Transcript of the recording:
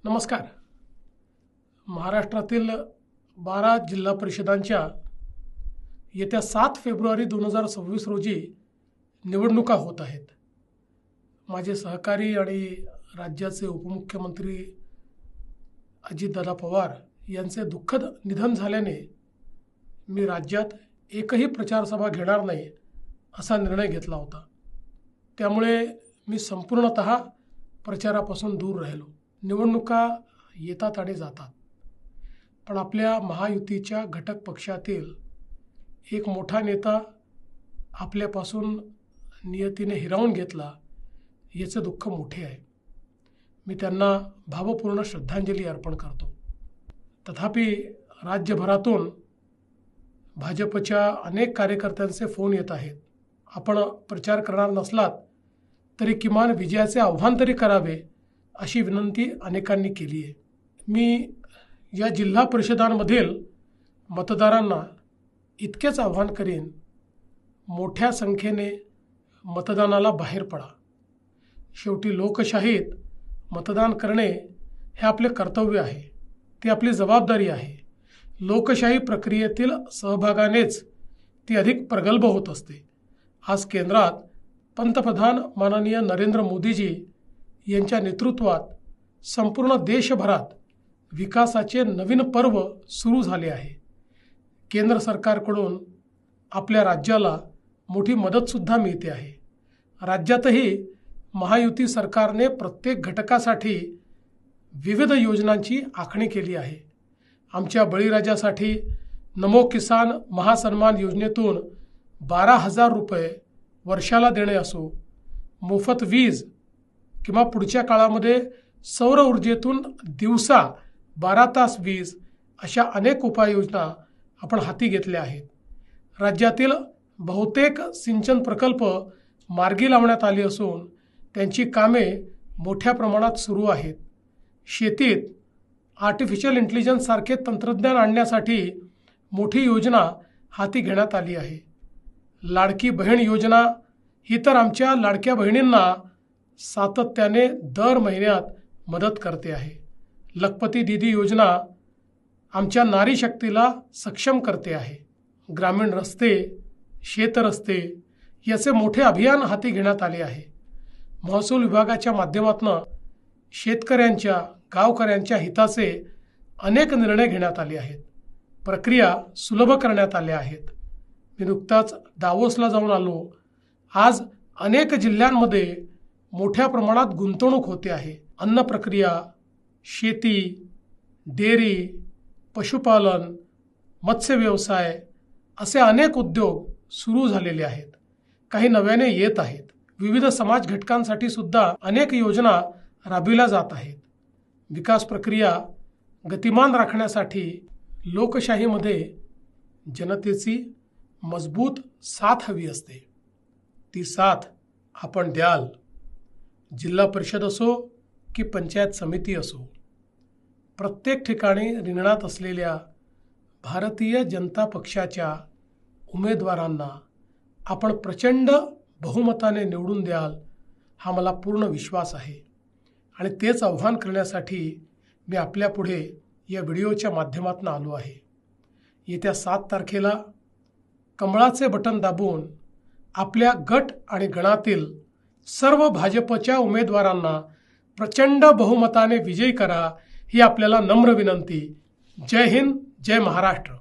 नमस्कार. महाराष्ट्रातील 12 जिल्हा परिषदांच्या येत्या 7 फेब्रुवारी 2026 रोजी निवडणुका होत आहेत. माझे सहकारी आणि राज्याचे उपमुख्यमंत्री अजितदादा पवार यांचे दुःखद निधन झाल्याने मी राज्यात एकही प्रचारसभा घेणार नाही असा निर्णय घेतला होता. त्यामुळे मी संपूर्णतः प्रचारापासून दूर राहिलो. निवडणुका येतात आणि जातात, पण आपल्या महायुतीच्या घटक पक्षातील एक मोठा नेता आपल्यापासून नियतीने हिरावून घेतला, याचे दुःख मोठे आहे. मी त्यांना भावपूर्ण श्रद्धांजली अर्पण करतो. तथापि राज्यभरातून भाजपच्या अनेक कार्यकर्त्यांचे फोन येत आहेत. आपण प्रचार करणार नसलात तरी किमान विजयाचे आव्हान तरी करावे अशी विनंती अनेकांनी केली आहे. मी या जिल्हा परिषदांमधील मतदारांना इतकेच आव्हान करीन, मोठ्या संख्येने मतदानाला बाहेर पडा. शेवटी लोकशाहीत मतदान करणे हे आपले कर्तव्य आहे, ती आपली जबाबदारी आहे. लोकशाही प्रक्रियेतील सहभागानेच ती अधिक प्रगल्भ होत असते. आज केंद्रात पंतप्रधान माननीय नरेंद्र मोदीजी यांच्या नेतृत्वात संपूर्ण देशभरात विकासाचे नवीन पर्व सुरू झाले आहे. केंद्र सरकारकडून आपल्या राज्याला मोठी मदतसुद्धा मिळते आहे. राज्यातही महायुती सरकारने प्रत्येक घटकासाठी विविध योजनांची आखणी केली आहे. आमच्या बळीराजासाठी नमो किसान महासन्मान योजनेतून 12,000 रुपये वर्षाला देणे असो, मोफत वीज किंवा पुढच्या काळामध्ये सौर ऊर्जेतून दिवसा 12 तास वीज, अशा अनेक उपाययोजना आपण हाती घेतल्या आहेत. राज्यातील बहुतेक सिंचन प्रकल्प मार्गी लावण्यात आले असून त्यांची कामे मोठ्या प्रमाणात सुरू आहेत. शेतीत आर्टिफिशियल इंटेलिजन्स सारखे तंत्रज्ञान आणण्यासाठी मोठी योजना हाती घेण्यात आली आहे. लाडकी बहीण योजना ही तर आमच्या लाडक्या बहिणींना सातत्याने दर महिन्यात मदत करते आहे. लखपती दीदी योजना आमच्या नारी शक्तीला सक्षम करते आहे. ग्रामीण रस्ते, शेतरस्ते याचे मोठे अभियान हाती घेण्यात आले आहे. महसूल विभागाच्या माध्यमातून शेतकऱ्यांच्या, गावकऱ्यांच्या हिताचे अनेक निर्णय घेण्यात आले आहेत. प्रक्रिया सुलभ करण्यात आल्या आहेत. मी नुकताच दावोसला जाऊन आलो. आज अनेक जिल्ह्यांमध्ये मोठ्या प्रमाणात गुंतवणूक होते आहे. अन्न प्रक्रिया, शेती, डेअरी, पशुपालन, मत्स्य व्यवसाय असे अनेक उद्योग सुरू झालेले आहेत. काही नव्याने येत आहेत. विविध समाज घटकांसाठी सुद्धा अनेक योजना राबविल्या जात आहेत. विकास प्रक्रिया गतिमान राखण्यासाठी लोकशाहीमध्ये जनतेची मजबूत साथ हवी असते. ती साथ आपण द्याल. जिल्हा परिषद असो की पंचायत समिती असो, प्रत्येक ठिकाणी रिंगणात असलेल्या भारतीय जनता पक्षाच्या उमेदवारांना आपण प्रचंड बहुमताने निवडून द्याल हा मला पूर्ण विश्वास आहे. आणि तेच आव्हान करण्यासाठी मी आपल्यापुढे या व्हिडिओच्या माध्यमातून आलो आहे. येत्या 7 तारखेला कमळाचे बटन दाबून आपल्या गट आणि गणातील सर्व भाजपच्या उमेदवारांना प्रचंड बहुमताने विजयी करा, ही आपल्याला नम्र विनंती. जय हिंद, जय महाराष्ट्र.